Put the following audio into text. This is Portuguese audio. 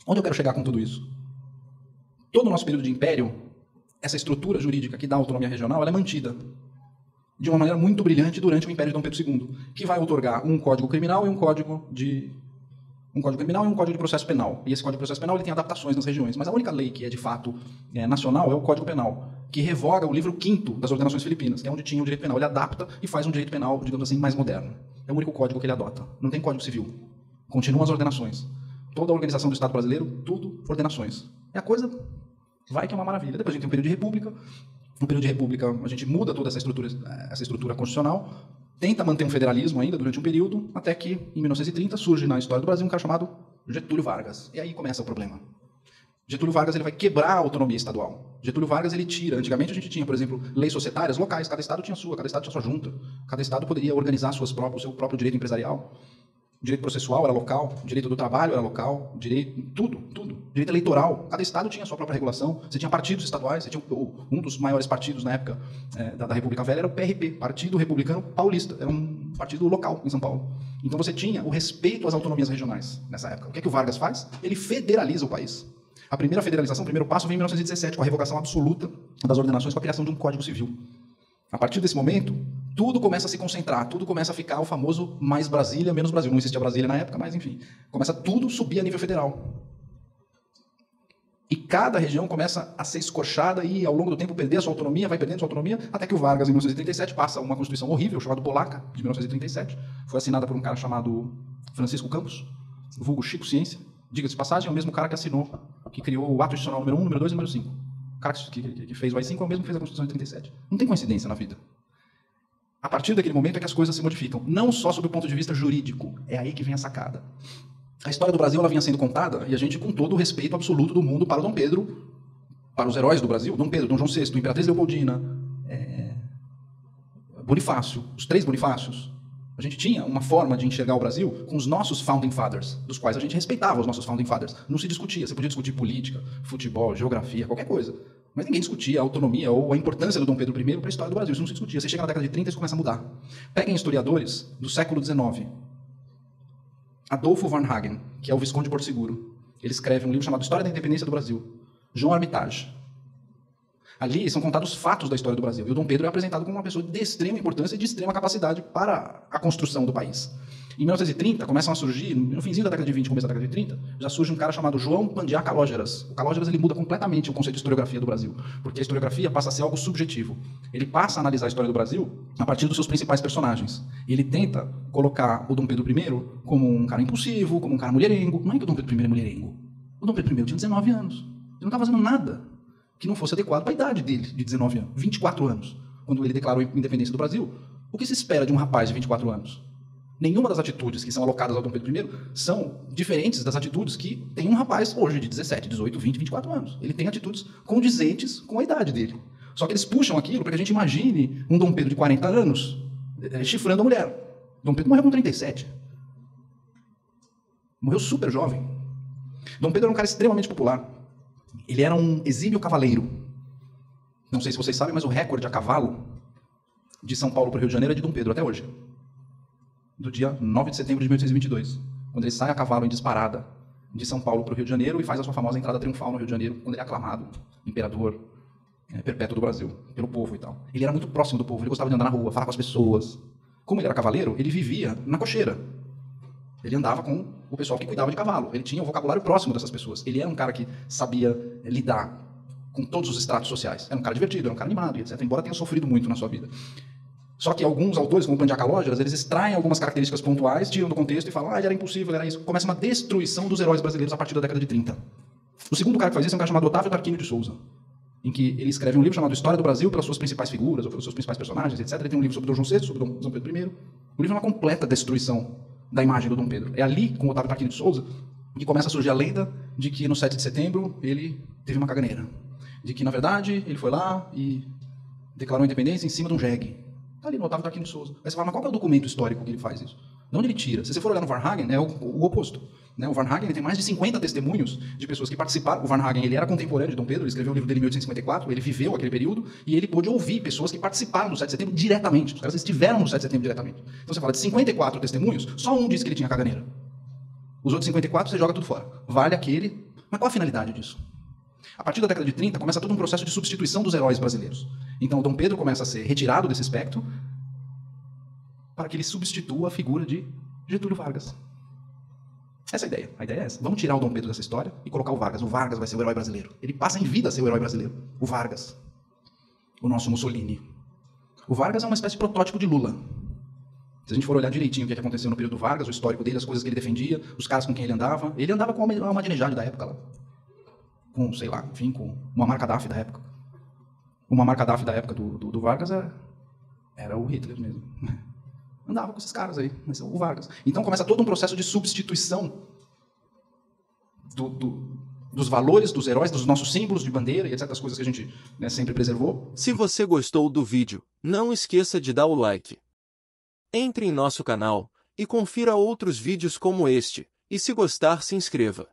Onde eu quero chegar com tudo isso? Todo o nosso período de império, essa estrutura jurídica que dá autonomia regional, ela é mantida de uma maneira muito brilhante durante o Império de Dom Pedro II, que vai outorgar um código criminal e um código de processo penal. E esse código de processo penal ele tem adaptações nas regiões, mas a única lei que é de fato nacional é o Código Penal, que revoga o livro 5º das ordenações filipinas, que é onde tinha o direito penal. Ele adapta e faz um direito penal, digamos assim, mais moderno. É o único código que ele adota. Não tem código civil. Continuam as ordenações. Toda a organização do Estado brasileiro, tudo ordenações. E a coisa vai que é uma maravilha. Depois a gente tem um período de república. No período de república, a gente muda toda essa estrutura constitucional, tenta manter um federalismo ainda durante um período, até que, em 1930, surge na história do Brasil um cara chamado Getúlio Vargas. E aí começa o problema. Getúlio Vargas ele vai quebrar a autonomia estadual. Getúlio Vargas ele tira. Antigamente a gente tinha, por exemplo, leis societárias locais. Cada estado tinha sua junta. Cada estado poderia organizar o seu próprio direito empresarial. O direito processual era local, o direito do trabalho era local, tudo. Direito eleitoral, cada estado tinha a sua própria regulação. Você tinha partidos estaduais, você tinha um dos maiores partidos na época da República Velha era o PRP, Partido Republicano Paulista, era um partido local em São Paulo. Então você tinha o respeito às autonomias regionais nessa época. O que é que o Vargas faz? Ele federaliza o país. A primeira federalização, o primeiro passo vem em 1917, com a revogação absoluta das ordenações, com a criação de um Código Civil. A partir desse momento, tudo começa a se concentrar, tudo começa a ficar o famoso mais Brasília, menos Brasil. Não existia Brasília na época, mas enfim. Começa tudo a subir a nível federal. E cada região começa a ser escorchada e, ao longo do tempo, perder a sua autonomia, vai perdendo a sua autonomia, até que o Vargas, em 1937, passa uma Constituição horrível, chamada Polaca, de 1937. Foi assinada por um cara chamado Francisco Campos, vulgo Chico Ciência. Diga-se de passagem, é o mesmo cara que assinou, que criou o Ato Institucional número 1, número 2 e número 5. O cara que fez o AI-5 é o mesmo que fez a Constituição de 37. Não tem coincidência na vida. A partir daquele momento é que as coisas se modificam. Não só sob o ponto de vista jurídico. É aí que vem a sacada. A história do Brasil ela vinha sendo contada, e a gente, com todo o respeito absoluto do mundo para Dom Pedro, para os heróis do Brasil, Dom Pedro, Dom João VI, Imperatriz Leopoldina, Bonifácio, os 3 Bonifácios. A gente tinha uma forma de enxergar o Brasil com os nossos Founding Fathers, dos quais a gente respeitava os nossos Founding Fathers. Não se discutia. Você podia discutir política, futebol, geografia, qualquer coisa. Mas ninguém discutia a autonomia ou a importância do Dom Pedro I para a história do Brasil. Isso não se discutia. Você chega na década de 30 e isso começa a mudar. Peguem historiadores do século XIX. Adolfo Varnhagen, que é o Visconde de Porto Seguro. Ele escreve um livro chamado História da Independência do Brasil. João Armitage. Ali são contados fatos da história do Brasil. E o Dom Pedro é apresentado como uma pessoa de extrema importância e de extrema capacidade para a construção do país. Em 1930, começam a surgir, no finzinho da década de 20, começo da década de 30, já surge um cara chamado João Pandiá Calógeras. O Calógeras ele muda completamente o conceito de historiografia do Brasil, porque a historiografia passa a ser algo subjetivo. Ele passa a analisar a história do Brasil a partir dos seus principais personagens. E ele tenta colocar o Dom Pedro I como um cara impulsivo, como um cara mulherengo. Não é que o Dom Pedro I é mulherengo. O Dom Pedro I tinha 19 anos. Ele não estava fazendo nada que não fosse adequado para a idade dele, de 19 anos, 24 anos, quando ele declarou a independência do Brasil. O que se espera de um rapaz de 24 anos? Nenhuma das atitudes que são alocadas ao Dom Pedro I são diferentes das atitudes que tem um rapaz hoje de 17, 18, 20, 24 anos. Ele tem atitudes condizentes com a idade dele. Só que eles puxam aquilo para que a gente imagine um Dom Pedro de 40 anos chifrando a mulher. Dom Pedro morreu com 37. Morreu super jovem. Dom Pedro era um cara extremamente popular. Ele era um exímio cavaleiro. Não sei se vocês sabem, mas o recorde a cavalo de São Paulo para o Rio de Janeiro é de Dom Pedro até hoje. Do dia 9 de setembro de 1822, quando ele sai a cavalo em disparada de São Paulo para o Rio de Janeiro e faz a sua famosa entrada triunfal no Rio de Janeiro, quando ele é aclamado imperador perpétuo do Brasil, pelo povo e tal. Ele era muito próximo do povo, ele gostava de andar na rua, falar com as pessoas. Como ele era cavaleiro, ele vivia na cocheira. Ele andava com o pessoal que cuidava de cavalo. Ele tinha um vocabulário próximo dessas pessoas. Ele era um cara que sabia lidar com todos os estratos sociais. Era um cara divertido, era um cara animado, etc. Embora tenha sofrido muito na sua vida. Só que alguns autores, como o Pandiá Calógeras, eles extraem algumas características pontuais, tiram do contexto e falam, ele era impossível, ele era isso. Começa uma destruição dos heróis brasileiros a partir da década de 30. O segundo cara que faz isso é um cara chamado Otávio Tarquínio de Souza, em que ele escreve um livro chamado História do Brasil pelas suas principais figuras, ou pelos seus principais personagens, etc. Ele tem um livro sobre Dom João VI, sobre Dom Pedro I. O livro é uma completa destruição da imagem do Dom Pedro. É ali, com o Otávio Tarquínio de Souza, que começa a surgir a lenda de que no 7 de setembro ele teve uma caganeira. De que, na verdade, ele foi lá e declarou a independência em cima de um jegue. Está ali no Otávio Tarquínio de Souza. Aí você fala, mas qual é o documento histórico que ele faz isso? De onde ele tira? Se você for olhar no Varnhagen, é o oposto. Né? O Varnhagen ele tem mais de 50 testemunhos de pessoas que participaram. O Varnhagen ele era contemporâneo de Dom Pedro, ele escreveu o livro dele em 1854, ele viveu aquele período, e ele pôde ouvir pessoas que participaram do 7 de setembro diretamente. Os caras estiveram no 7 de setembro diretamente. Então você fala de 54 testemunhos, só um disse que ele tinha caganeira. Os outros 54 você joga tudo fora. Vale aquele Mas qual a finalidade disso? A partir da década de 30, começa todo um processo de substituição dos heróis brasileiros. Então, o Dom Pedro começa a ser retirado desse espectro para que ele substitua a figura de Getúlio Vargas. Essa é a ideia. A ideia é essa. Vamos tirar o Dom Pedro dessa história e colocar o Vargas. O Vargas vai ser o herói brasileiro. Ele passa em vida a ser o herói brasileiro. O Vargas. O nosso Mussolini. O Vargas é uma espécie de protótipo de Lula. Se a gente for olhar direitinho o que aconteceu no período do Vargas, o histórico dele, as coisas que ele defendia, os caras com quem ele andava com o Ahmadinejad da época lá. Com, sei lá, enfim, com o Muammar Gaddafi da época. O Muammar Gaddafi da época do Vargas era o Hitler mesmo. Andava com esses caras aí, o Vargas. Então começa todo um processo de substituição dos valores, dos heróis, dos nossos símbolos de bandeira e etc. As coisas que a gente, né, sempre preservou. Se você gostou do vídeo, não esqueça de dar o like. Entre em nosso canal e confira outros vídeos como este, e se gostar se inscreva.